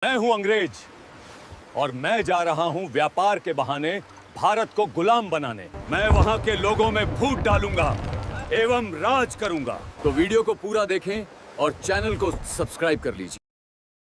मैं हूं अंग्रेज और मैं जा रहा हूं व्यापार के बहाने भारत को गुलाम बनाने। मैं वहां के लोगों में फूट डालूंगा एवं राज करूंगा। तो वीडियो को पूरा देखें और चैनल को सब्सक्राइब कर लीजिए।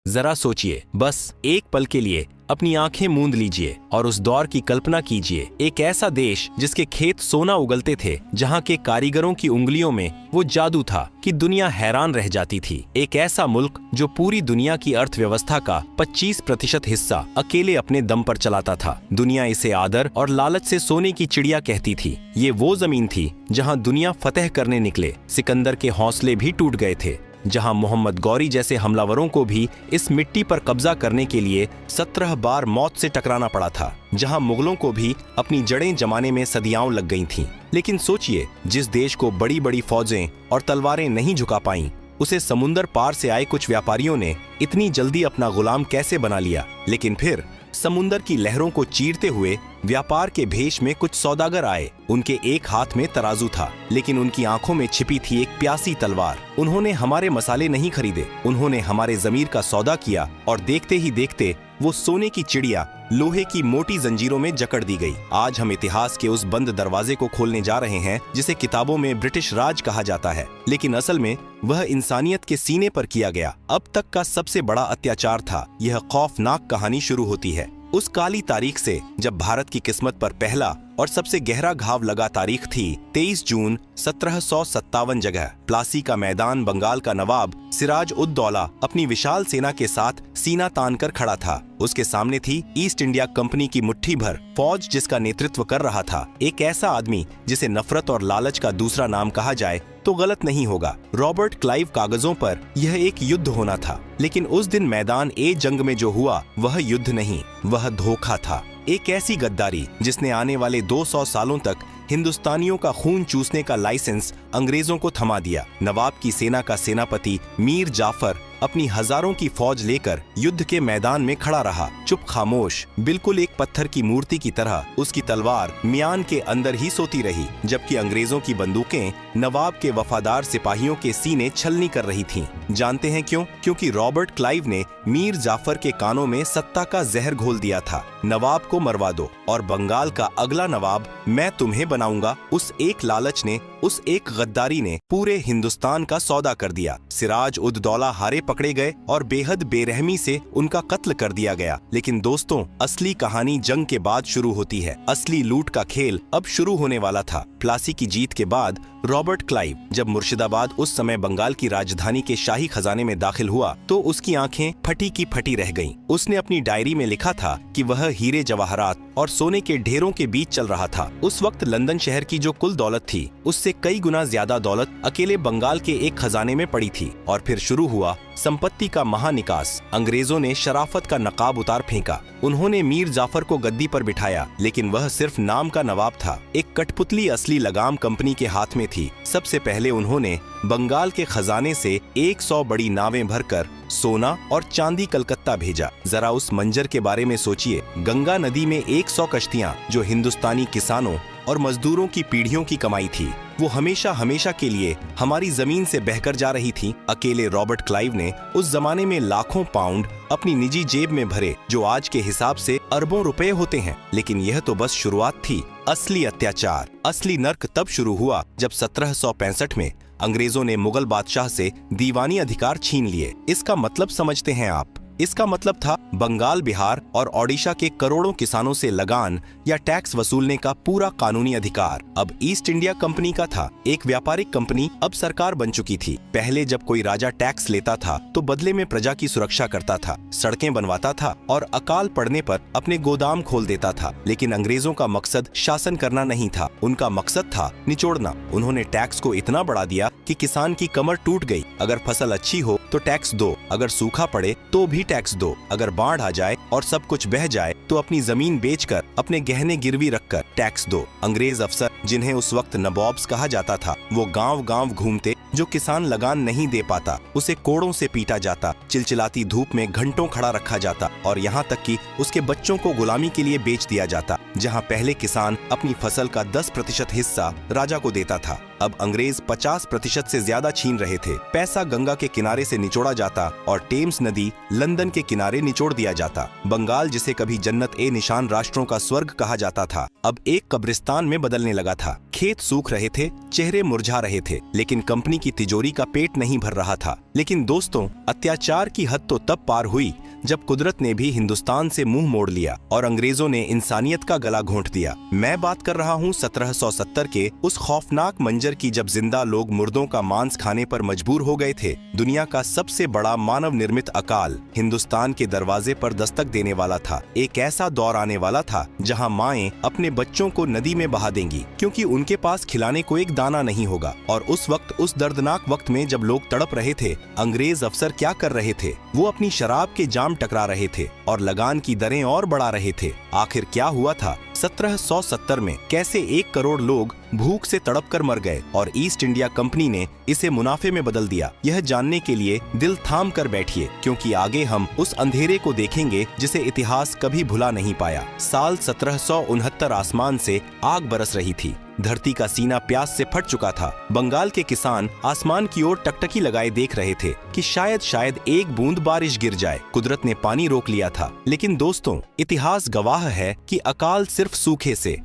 जरा सोचिए, बस एक पल के लिए अपनी आंखें मूंद लीजिए और उस दौर की कल्पना कीजिए। एक ऐसा देश जिसके खेत सोना उगलते थे, जहां के कारीगरों की उंगलियों में वो जादू था कि दुनिया हैरान रह जाती थी। एक ऐसा मुल्क जो पूरी दुनिया की अर्थव्यवस्था का 25% हिस्सा अकेले अपने दम पर चलाता था। दुनिया इसे आदर और लालच से सोने की चिड़िया कहती थी। ये वो जमीन थी जहां दुनिया फतेह करने निकले सिकंदर के हौसले भी टूट गए थे, जहां मोहम्मद गौरी जैसे हमलावरों को भी इस मिट्टी पर कब्जा करने के लिए 17 बार मौत से टकराना पड़ा था, जहां मुगलों को भी अपनी जड़ें जमाने में सदियां लग गई थीं। लेकिन सोचिए, जिस देश को बड़ी बड़ी फौजें और तलवारें नहीं झुका पाईं, उसे समुंदर पार से आए कुछ व्यापारियों ने इतनी जल्दी अपना गुलाम कैसे बना लिया। लेकिन फिर समुंदर की लहरों को चीरते हुए व्यापार के भेष में कुछ सौदागर आए। उनके एक हाथ में तराजू था, लेकिन उनकी आंखों में छिपी थी एक प्यासी तलवार। उन्होंने हमारे मसाले नहीं खरीदे, उन्होंने हमारे जमीर का सौदा किया और देखते ही देखते वो सोने की चिड़िया लोहे की मोटी जंजीरों में जकड़ दी गई। आज हम इतिहास के उस बंद दरवाजे को खोलने जा रहे हैं जिसे किताबों में ब्रिटिश राज कहा जाता है, लेकिन असल में वह इंसानियत के सीने पर किया गया अब तक का सबसे बड़ा अत्याचार था। यह खौफनाक कहानी शुरू होती है उस काली तारीख से जब भारत की किस्मत पर पहला और सबसे गहरा घाव लगा। तारीख थी 23 जून 1757। जगह प्लासी का मैदान। बंगाल का नवाब सिराज उद दौला अपनी विशाल सेना के साथ सीना तान कर खड़ा था। उसके सामने थी ईस्ट इंडिया कंपनी की मुट्ठी भर फौज, जिसका नेतृत्व कर रहा था एक ऐसा आदमी जिसे नफरत और लालच का दूसरा नाम कहा जाए तो गलत नहीं होगा। Robert Clive. कागजों पर यह एक युद्ध होना था, लेकिन उस दिन मैदान ए जंग में जो हुआ वह युद्ध नहीं, वह धोखा था। एक ऐसी गद्दारी जिसने आने वाले 200 सालों तक हिंदुस्तानियों का खून चूसने का लाइसेंस अंग्रेजों को थमा दिया। नवाब की सेना का सेनापति मीर जाफर अपनी हजारों की फौज लेकर युद्ध के मैदान में खड़ा रहा, चुप खामोश, बिल्कुल एक पत्थर की मूर्ति की तरह। उसकी तलवार म्यान के अंदर ही सोती रही, जबकि अंग्रेजों की बंदूकें नवाब के वफादार सिपाहियों के सीने छलनी कर रही थीं। जानते हैं क्यों? क्योंकि रॉबर्ट क्लाइव ने मीर जाफर के कानों में सत्ता का जहर घोल दिया था। नवाब को मरवा दो और बंगाल का अगला नवाब मैं तुम्हें बनाऊंगा। उस एक लालच ने, उस एक गद्दारी ने पूरे हिंदुस्तान का सौदा कर दिया। सिराज उद दौला हारे पकड़े गए और बेहद बेरहमी से उनका कत्ल कर दिया गया। लेकिन दोस्तों, असली कहानी जंग के बाद शुरू होती है। असली लूट का खेल अब शुरू होने वाला था। प्लासी की जीत के बाद रॉबर्ट क्लाइव जब मुर्शिदाबाद, उस समय बंगाल की राजधानी के शाही खजाने में दाखिल हुआ तो उसकी आंखें फटी की फटी रह गईं। उसने अपनी डायरी में लिखा था कि वह हीरे जवाहरात और सोने के ढेरों के बीच चल रहा था। उस वक्त लंदन शहर की जो कुल दौलत थी, उससे कई गुना ज्यादा दौलत अकेले बंगाल के एक खजाने में पड़ी थी। और फिर शुरू हुआ संपत्ति का महानिकास। अंग्रेजों ने शराफत का नकाब उतार फेंका। उन्होंने मीर जाफर को गद्दी पर बिठाया, लेकिन वह सिर्फ नाम का नवाब था। एक कठपुतली असली लगाम कंपनी के हाथ में थी। सबसे पहले उन्होंने बंगाल के खजाने से 100 बड़ी नावें भरकर सोना और चांदी कलकत्ता भेजा। जरा उस मंजर के बारे में सोचिए। गंगा नदी में 100 कश्तियां जो हिंदुस्तानी किसानों और मजदूरों की पीढ़ियों की कमाई थी, वो हमेशा हमेशा के लिए हमारी जमीन से बहकर जा रही थी। अकेले रॉबर्ट क्लाइव ने उस जमाने में लाखों पाउंड अपनी निजी जेब में भरे, जो आज के हिसाब से अरबों रुपए होते हैं। लेकिन यह तो बस शुरुआत थी। असली अत्याचार, असली नर्क तब शुरू हुआ जब 1765 में अंग्रेजों ने मुगल बादशाह से दीवानी अधिकार छीन लिए। इसका मतलब समझते हैं आप? इसका मतलब था बंगाल, बिहार और ओडिशा के करोड़ों किसानों से लगान या टैक्स वसूलने का पूरा कानूनी अधिकार अब ईस्ट इंडिया कंपनी का था। एक व्यापारिक कंपनी अब सरकार बन चुकी थी। पहले जब कोई राजा टैक्स लेता था तो बदले में प्रजा की सुरक्षा करता था, सड़कें बनवाता था और अकाल पड़ने पर अपने गोदाम खोल देता था। लेकिन अंग्रेजों का मकसद शासन करना नहीं था, उनका मकसद था निचोड़ना। उन्होंने टैक्स को इतना बढ़ा दिया कि किसान की कमर टूट गई। अगर फसल अच्छी हो तो टैक्स दो, अगर सूखा पड़े तो भी टैक्स दो, अगर बाढ़ आ जाए और सब कुछ बह जाए तो अपनी जमीन बेचकर, अपने गहने गिरवी रखकर टैक्स दो। अंग्रेज अफसर, जिन्हें उस वक्त नवाब्स कहा जाता था, वो गांव गांव घूमते जो किसान लगान नहीं दे पाता उसे कोड़ों से पीटा जाता, चिलचिलाती धूप में घंटों खड़ा रखा जाता और यहाँ तक कि उसके बच्चों को गुलामी के लिए बेच दिया जाता। जहाँ पहले किसान अपनी फसल का 10% हिस्सा राजा को देता था, अब अंग्रेज 50% से ज्यादा छीन रहे थे। पैसा गंगा के किनारे से निचोड़ा जाता और टेम्स नदी लंदन के किनारे निचोड़ दिया जाता। बंगाल, जिसे कभी जन्नत ए निशान राष्ट्रों का स्वर्ग कहा जाता था, अब एक कब्रिस्तान में बदलने लगा था। खेत सूख रहे थे, चेहरे मुरझा रहे थे, लेकिन कंपनी की तिजोरी का पेट नहीं भर रहा था। लेकिन दोस्तों, अत्याचार की हद तो तब पार हुई जब कुदरत ने भी हिंदुस्तान से मुंह मोड़ लिया और अंग्रेजों ने इंसानियत का गला घोंट दिया। मैं बात कर रहा हूँ 1770 के उस खौफनाक मंजर की जब जिंदा लोग मुर्दों का मांस खाने पर मजबूर हो गए थे। दुनिया का सबसे बड़ा मानव निर्मित अकाल हिंदुस्तान के दरवाजे पर दस्तक देने वाला था। एक ऐसा दौर आने वाला था जहाँ माएं अपने बच्चों को नदी में बहा देंगी क्योंकि उनके पास खिलाने को एक दाना नहीं होगा। और उस वक्त, उस दर्दनाक वक्त में जब लोग तड़प रहे थे, अंग्रेज अफसर क्या कर रहे थे? वो अपनी शराब के जाम टकरा रहे थे और लगान की दरें और बढ़ा रहे थे। आखिर क्या हुआ था? 1770 में कैसे 1 करोड़ लोग भूख से तड़प कर मर गए और ईस्ट इंडिया कंपनी ने इसे मुनाफे में बदल दिया। यह जानने के लिए दिल थाम कर बैठिए, क्योंकि आगे हम उस अंधेरे को देखेंगे जिसे इतिहास कभी भुला नहीं पाया। साल 1769 आसमान से आग बरस रही थी। धरती का सीना प्यास से फट चुका था। बंगाल के किसान आसमान की ओर टकटकी लगाए देख रहे थे कि शायद एक बूंद बारिश गिर जाए। कुदरत ने पानी रोक लिया था। लेकिन दोस्तों, इतिहास गवाह है कि अकाल सिर्फ सूखे से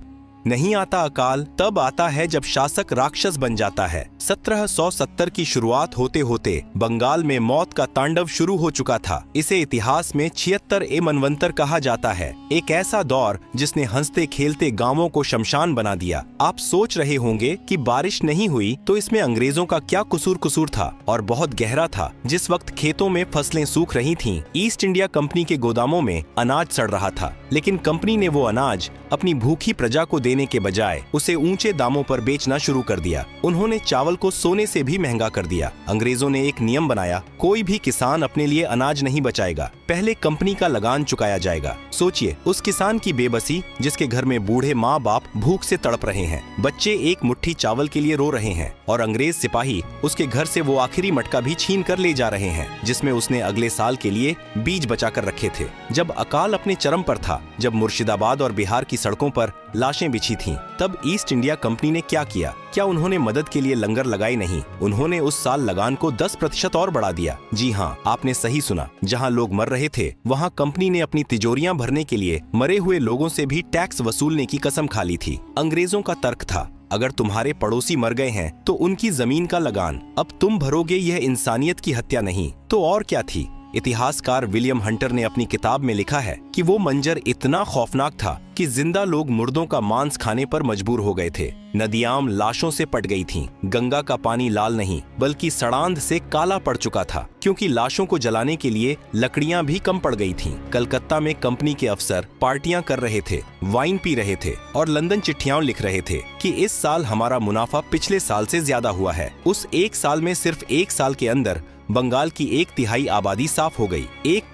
नहीं आता। अकाल तब आता है जब शासक राक्षस बन जाता है। 1770 की शुरुआत होते होते बंगाल में मौत का तांडव शुरू हो चुका था। इसे इतिहास में 76 मनवंतर कहा जाता है। एक ऐसा दौर जिसने हंसते खेलते गांवों को शमशान बना दिया। आप सोच रहे होंगे कि बारिश नहीं हुई तो इसमें अंग्रेजों का क्या कसूर था, और बहुत गहरा था। जिस वक्त खेतों में फसलें सूख रही थीं, ईस्ट इंडिया कंपनी के गोदामों में अनाज सड़ रहा था। लेकिन कंपनी ने वो अनाज अपनी भूखी प्रजा को देने के बजाय उसे ऊंचे दामों पर बेचना शुरू कर दिया। उन्होंने चावल को सोने से भी महंगा कर दिया। अंग्रेजों ने एक नियम बनाया, कोई भी किसान अपने लिए अनाज नहीं बचाएगा, पहले कंपनी का लगान चुकाया जाएगा। सोचिए उस किसान की बेबसी जिसके घर में बूढ़े माँ बाप भूख से तड़प रहे हैं, बच्चे एक मुट्ठी चावल के लिए रो रहे हैं और अंग्रेज सिपाही उसके घर से वो आखिरी मटका भी छीन कर ले जा रहे हैं जिसमें उसने अगले साल के लिए बीज बचा कर रखे थे। जब अकाल अपने चरम पर था, जब मुर्शिदाबाद और बिहार की सड़कों पर लाशें बिछी थीं, तब ईस्ट इंडिया कंपनी ने क्या किया? क्या उन्होंने मदद के लिए लंगर लगाई? नहीं, उन्होंने उस साल लगान को 10% और बढ़ा दिया। जी हाँ, आपने सही सुना। जहाँ लोग मर रहे थे, वहाँ कंपनी ने अपनी तिजोरियां भरने के लिए मरे हुए लोगों से भी टैक्स वसूलने की कसम खा ली थी। अंग्रेजों का तर्क था, अगर तुम्हारे पड़ोसी मर गए हैं तो उनकी जमीन का लगान अब तुम भरोगे। यह इंसानियत की हत्या नहीं तो और क्या थी? इतिहासकार विलियम हंटर ने अपनी किताब में लिखा है कि वो मंजर इतना खौफनाक था कि जिंदा लोग मुर्दों का मांस खाने पर मजबूर हो गए थे। नदियां लाशों से पट गई थीं। गंगा का पानी लाल नहीं बल्कि सड़ांध से काला पड़ चुका था, क्योंकि लाशों को जलाने के लिए लकड़ियां भी कम पड़ गई थीं। कलकत्ता में कंपनी के अफसर पार्टियां कर रहे थे, वाइन पी रहे थे और लंदन चिट्ठियां लिख रहे थे कि इस साल हमारा मुनाफा पिछले साल से ज्यादा हुआ है। उस एक साल में, सिर्फ एक साल के अंदर बंगाल की 1/3 आबादी साफ हो गई। 1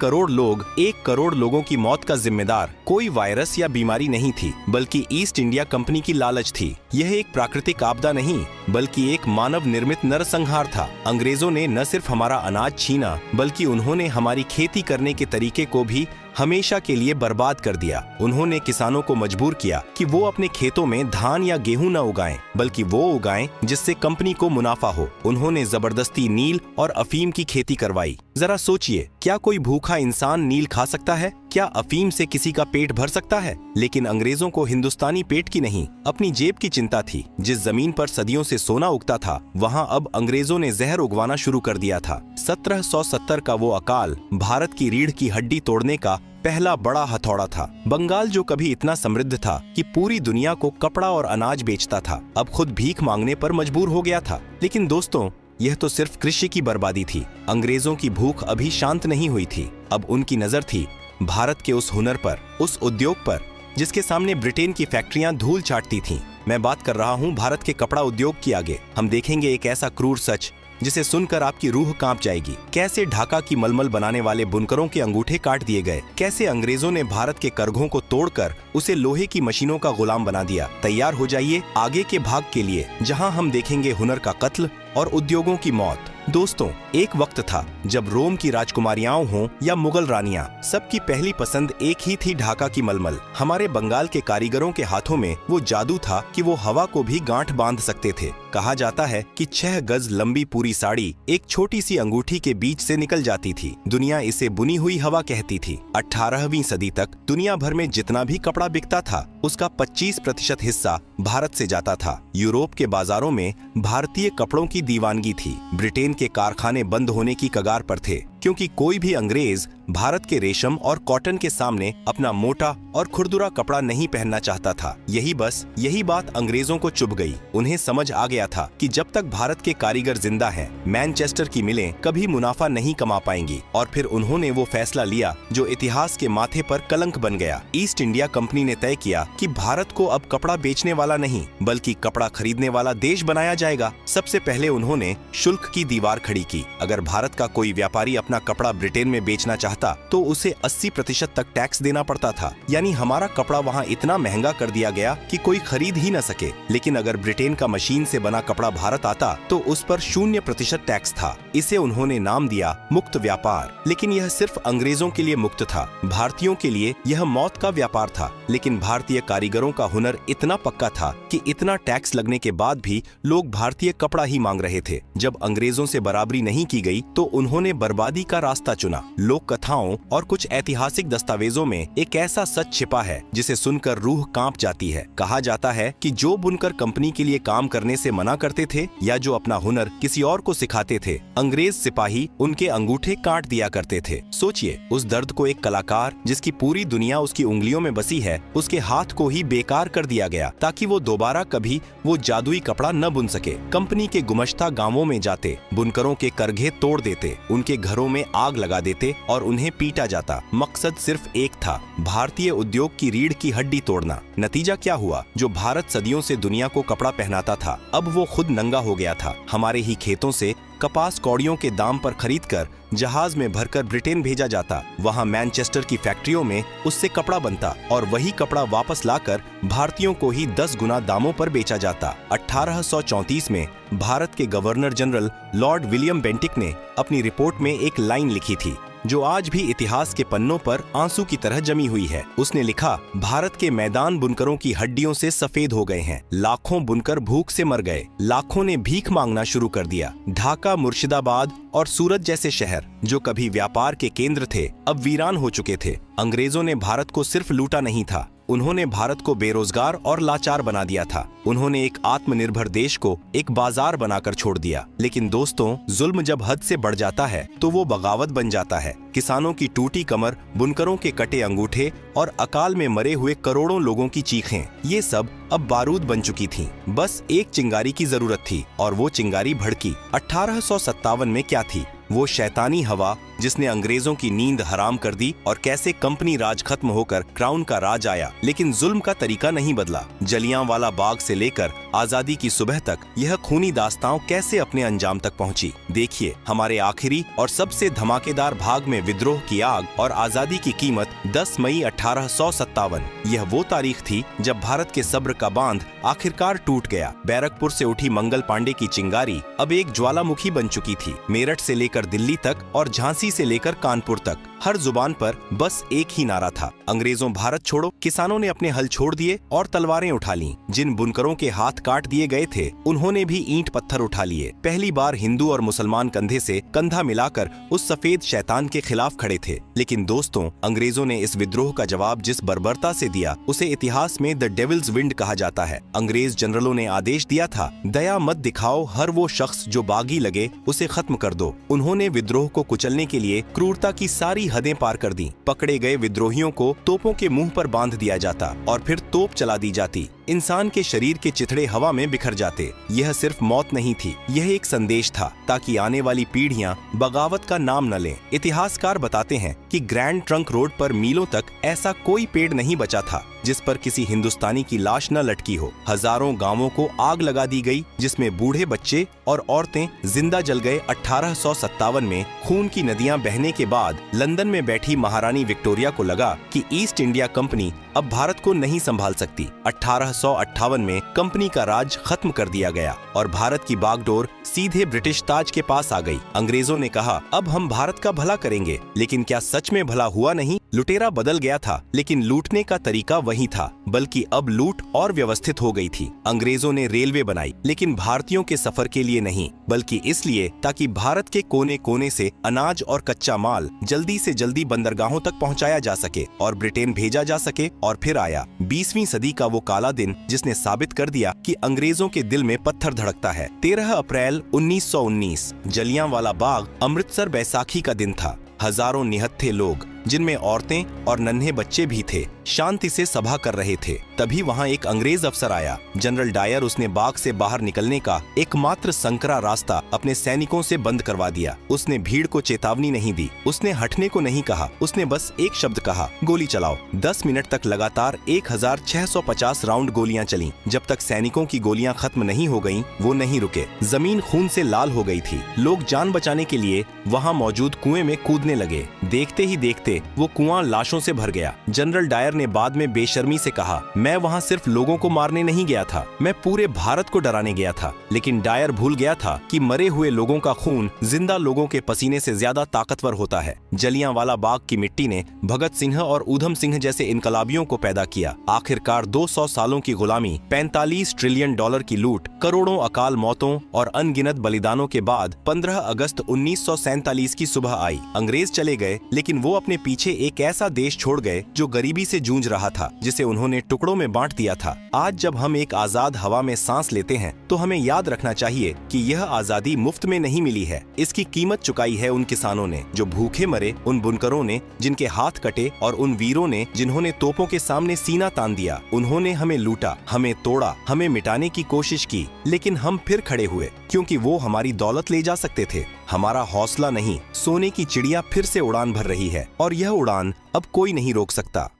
करोड़ लोगों की मौत का जिम्मेदार कोई वायरस या बीमारी नहीं थी, बल्कि ईस्ट इंडिया कंपनी की लालच थी। यह एक प्राकृतिक आपदा नहीं बल्कि एक मानव निर्मित नरसंहार था। अंग्रेजों ने न सिर्फ हमारा अनाज छीना, बल्कि उन्होंने हमारी खेती करने के तरीके को भी हमेशा के लिए बर्बाद कर दिया। उन्होंने किसानों को मजबूर किया कि वो अपने खेतों में धान या गेहूं न उगाएं, बल्कि वो उगाएं जिससे कंपनी को मुनाफा हो। उन्होंने जबरदस्ती नील और अफीम की खेती करवाई। जरा सोचिए, क्या कोई भूखा इंसान नील खा सकता है? क्या अफीम से किसी का पेट भर सकता है? लेकिन अंग्रेजों को हिंदुस्तानी पेट की नहीं, अपनी जेब की चिंता थी। जिस जमीन पर सदियों से सोना उगता था, वहाँ अब अंग्रेजों ने जहर उगवाना शुरू कर दिया था। 1770 का वो अकाल भारत की रीढ़ की हड्डी तोड़ने का पहला बड़ा हथौड़ा था। बंगाल, जो कभी इतना समृद्ध था कि पूरी दुनिया को कपड़ा और अनाज बेचता था, अब खुद भीख मांगने पर मजबूर हो गया था। लेकिन दोस्तों, यह तो सिर्फ कृषि की बर्बादी थी। अंग्रेजों की भूख अभी शांत नहीं हुई थी। अब उनकी नजर थी भारत के उस हुनर पर, उस उद्योग पर जिसके सामने ब्रिटेन की फैक्ट्रियां धूल चाटती थीं। मैं बात कर रहा हूं भारत के कपड़ा उद्योग की। आगे हम देखेंगे एक ऐसा क्रूर सच जिसे सुनकर आपकी रूह कांप जाएगी। कैसे ढाका की मलमल बनाने वाले बुनकरों के अंगूठे काट दिए गए, कैसे अंग्रेजों ने भारत के करघों को तोड़कर उसे लोहे की मशीनों का गुलाम बना दिया। तैयार हो जाइए आगे के भाग के लिए, जहां हम देखेंगे हुनर का कत्ल, और उद्योगों की मौत। दोस्तों, एक वक्त था जब रोम की राजकुमारियां हों या मुगल रानियां, सबकी पहली पसंद एक ही थी, ढाका की मलमल। हमारे बंगाल के कारीगरों के हाथों में वो जादू था कि वो हवा को भी गांठ बांध सकते थे। कहा जाता है कि 6 गज लंबी पूरी साड़ी एक छोटी सी अंगूठी के बीच से निकल जाती थी। दुनिया इसे बुनी हुई हवा कहती थी। 18वीं सदी तक दुनिया भर में जितना भी कपड़ा बिकता था उसका 25% हिस्सा भारत से जाता था। यूरोप के बाजारों में भारतीय कपड़ों की दीवानगी थी। ब्रिटेन के कारखाने बंद होने की कगार पर थे क्योंकि कोई भी अंग्रेज भारत के रेशम और कॉटन के सामने अपना मोटा और खुरदुरा कपड़ा नहीं पहनना चाहता था। यही बात अंग्रेजों को चुभ गई। उन्हें समझ आ गया था कि जब तक भारत के कारीगर जिंदा हैं, मैनचेस्टर की मिलें कभी मुनाफा नहीं कमा पाएंगी। और फिर उन्होंने वो फैसला लिया जो इतिहास के माथे पर कलंक बन गया। ईस्ट इंडिया कंपनी ने तय किया कि भारत को अब कपड़ा बेचने वाला नहीं बल्कि कपड़ा खरीदने वाला देश बनाया जाएगा। सबसे पहले उन्होंने शुल्क की दीवार खड़ी की। अगर भारत का कोई व्यापारी अपना कपड़ा ब्रिटेन में बेचना चाहता तो उसे 80% तक टैक्स देना पड़ता था। यानी हमारा कपड़ा वहाँ इतना महंगा कर दिया गया कि कोई खरीद ही न सके। लेकिन अगर ब्रिटेन का मशीन से बना कपड़ा भारत आता तो उस पर 0% टैक्स था। इसे उन्होंने नाम दिया मुक्त व्यापार। लेकिन यह सिर्फ अंग्रेजों के लिए मुक्त था, भारतीयों के लिए यह मौत का व्यापार था। लेकिन भारतीय कारीगरों का हुनर इतना पक्का था कि इतना टैक्स लगने के बाद भी लोग भारतीय कपड़ा ही मांग रहे थे। जब अंग्रेजों से बराबरी नहीं की गई तो उन्होंने बर्बादी का रास्ता चुना। लोक कथाओं और कुछ ऐतिहासिक दस्तावेजों में एक ऐसा सच छिपा है जिसे सुनकर रूह कांप जाती है। कहा जाता है कि जो बुनकर कंपनी के लिए काम करने से मना करते थे या जो अपना हुनर किसी और को सिखाते थे, अंग्रेज सिपाही उनके अंगूठे काट दिया करते थे। सोचिए उस दर्द को। एक कलाकार जिसकी पूरी दुनिया उसकी उंगलियों में बसी है, उसके हाथ को ही बेकार कर दिया गया ताकि वो दोबारा कभी वो जादुई कपड़ा न बुन सके। कंपनी के गुमश्ता गांवों में जाते, बुनकरों के करघे तोड़ देते, उनके घरों में आग लगा देते और उन्हें पीटा जाता। मकसद सिर्फ एक था, भारतीय उद्योग की रीढ़ की हड्डी तोड़ना। नतीजा क्या हुआ? जो भारत सदियों से दुनिया को कपड़ा पहनाता था, अब वो खुद नंगा हो गया था। हमारे ही खेतों से कपास कौड़ियों के दाम पर खरीदकर जहाज में भरकर ब्रिटेन भेजा जाता। वहां मैनचेस्टर की फैक्ट्रियों में उससे कपड़ा बनता और वही कपड़ा वापस लाकर भारतीयों को ही 10 गुना दामों पर बेचा जाता। 1834 में भारत के governor general Lord William Bentinck ने अपनी रिपोर्ट में एक लाइन लिखी थी जो आज भी इतिहास के पन्नों पर आंसू की तरह जमी हुई है। उसने लिखा, भारत के मैदान बुनकरों की हड्डियों से सफेद हो गए हैं। लाखों बुनकर भूख से मर गए। लाखों ने भीख मांगना शुरू कर दिया। ढाका, मुर्शिदाबाद और सूरत जैसे शहर जो कभी व्यापार के केंद्र थे, अब वीरान हो चुके थे। अंग्रेजों ने भारत को सिर्फ लूटा नहीं था, उन्होंने भारत को बेरोजगार और लाचार बना दिया था। उन्होंने एक आत्मनिर्भर देश को एक बाजार बनाकर छोड़ दिया। लेकिन दोस्तों, जुल्म जब हद से बढ़ जाता है तो वो बगावत बन जाता है। किसानों की टूटी कमर, बुनकरों के कटे अंगूठे और अकाल में मरे हुए करोड़ों लोगों की चीखें, ये सब अब बारूद बन चुकी थीं। बस एक चिंगारी की जरूरत थी और वो चिंगारी भड़की। 1857 में क्या थी? वो शैतानी हवा जिसने अंग्रेजों की नींद हराम कर दी और कैसे कंपनी राज खत्म होकर क्राउन का राज आया। लेकिन जुल्म का तरीका नहीं बदला। जलियांवाला बाग से लेकर आजादी की सुबह तक यह खूनी दास्तां कैसे अपने अंजाम तक पहुंची। देखिए, हमारे आखिरी और सबसे धमाकेदार भाग में विद्रोह की आग और आजादी की कीमत 10 मई 1857। यह वो तारीख थी जब भारत के सब्र का बांध आखिरकार टूट गया। बैरकपुर से उठी मंगल पांडे की चिंगारी अब एक ज्वालामुखी बन चुकी थी। मेरठ से लेकर दिल्ली तक और झांसी से लेकर कानपुर तक हर जुबान पर बस एक ही नारा था, अंग्रेजों भारत छोड़ो। किसानों ने अपने हल छोड़ दिए और तलवारें उठा लीं। जिन बुनकरों के हाथ काट दिए गए थे उन्होंने भी ईंट पत्थर उठा लिए। पहली बार हिंदू और मुसलमान कंधे से कंधा मिलाकर उस सफेद शैतान के खिलाफ खड़े थे। लेकिन दोस्तों, अंग्रेजों ने इस विद्रोह का जवाब जिस बर्बरता से दिया उसे इतिहास में द डेविल्स विंड कहा जाता है। अंग्रेज जनरलों ने आदेश दिया था, दया मत दिखाओ, हर वो शख्स जो बागी लगे उसे खत्म कर दो। उन्होंने विद्रोह को कुचलने के लिए क्रूरता की सारी हदें पार कर दी। पकड़े गए विद्रोहियों को तोपों के मुंह पर बांध दिया जाता और फिर तोप चला दी जाती। इंसान के शरीर के चिथड़े हवा में बिखर जाते। यह सिर्फ मौत नहीं थी, यह एक संदेश था ताकि आने वाली पीढ़ियां बगावत का नाम न लें। इतिहासकार बताते हैं कि ग्रैंड ट्रंक रोड पर मीलों तक ऐसा कोई पेड़ नहीं बचा था जिस पर किसी हिंदुस्तानी की लाश न लटकी हो। हजारों गांवों को आग लगा दी गई, जिसमें बूढ़े बच्चे और औरतें जिंदा जल गए। 1857 में खून की नदियां बहने के बाद लंदन में बैठी महारानी विक्टोरिया को लगा कि ईस्ट इंडिया कंपनी अब भारत को नहीं संभाल सकती। 1858 में कंपनी का राज खत्म कर दिया गया और भारत की बागडोर सीधे ब्रिटिश ताज के पास आ गई। अंग्रेजों ने कहा, अब हम भारत का भला करेंगे, लेकिन क्या सच में भला हुआ नहीं? लुटेरा बदल गया था, लेकिन लूटने का तरीका वही था, बल्कि अब लूट और व्यवस्थित हो गई थी। अंग्रेजों ने रेलवे बनाई, लेकिन भारतीयों के सफर के लिए नहीं, बल्कि इसलिए ताकि भारत के कोने कोने से अनाज और कच्चा माल जल्दी से जल्दी बंदरगाहों तक पहुंचाया जा सके और ब्रिटेन भेजा जा सके। और फिर आया 20वीं सदी का वो काला दिन, जिसने साबित कर दिया कि अंग्रेजों के दिल में पत्थर धड़कता है। 13 अप्रैल 1919 जलियांवाला बाग, अमृतसर बैसाखी का दिन था। हजारों निहत्थे लोग, जिनमें औरतें और नन्हे बच्चे भी थे, शांति से सभा कर रहे थे। तभी वहां एक अंग्रेज अफसर आया, जनरल डायर। उसने बाग से बाहर निकलने का एकमात्र संकरा रास्ता अपने सैनिकों से बंद करवा दिया। उसने भीड़ को चेतावनी नहीं दी, उसने हटने को नहीं कहा, उसने बस एक शब्द कहा, गोली चलाओ। 10 मिनट तक लगातार 1650 राउंड गोलियां चलीं। जब तक सैनिकों की गोलियां खत्म नहीं हो गईं, वो नहीं रुके। जमीन खून से लाल हो गई थी। लोग जान बचाने के लिए वहां मौजूद कुएं में कूदने लगे। देखते ही देखते वो कुआं लाशों से भर गया। जनरल डायर ने बाद में बेशर्मी से कहा, मैं वहां सिर्फ लोगों को मारने नहीं गया था, मैं पूरे भारत को डराने गया था। लेकिन डायर भूल गया था कि मरे हुए लोगों का खून जिंदा लोगों के पसीने से ज्यादा ताकतवर होता है। जलियांवाला बाग की मिट्टी ने भगत सिंह और ऊधम सिंह जैसे इनकलाबियों को पैदा किया। आखिरकार 200 सालों की गुलामी, 45 ट्रिलियन डॉलर की लूट, करोड़ों अकाल मौतों और अनगिनत बलिदानों के बाद 15 अगस्त 1947 की सुबह आई। अंग्रेज चले गए, लेकिन वो अपने पीछे एक ऐसा देश छोड़ गए जो गरीबी से जूझ रहा था, जिसे उन्होंने टुकड़ों में बांट दिया था। आज जब हम एक आजाद हवा में सांस लेते हैं, तो हमें याद रखना चाहिए कि यह आजादी मुफ्त में नहीं मिली है। इसकी कीमत चुकाई है उन किसानों ने जो भूखे मरे, उन बुनकरों ने जिनके हाथ कटे, और उन वीरों ने जिन्होंने तोपों के सामने सीना तान दिया। उन्होंने हमें लूटा, हमें तोड़ा, हमें मिटाने की कोशिश की, लेकिन हम फिर खड़े हुए, क्योंकि वो हमारी दौलत ले जा सकते थे। हमारा हौसला नहीं, सोने की चिड़िया फिर से उड़ान भर रही है, और यह उड़ान अब कोई नहीं रोक सकता।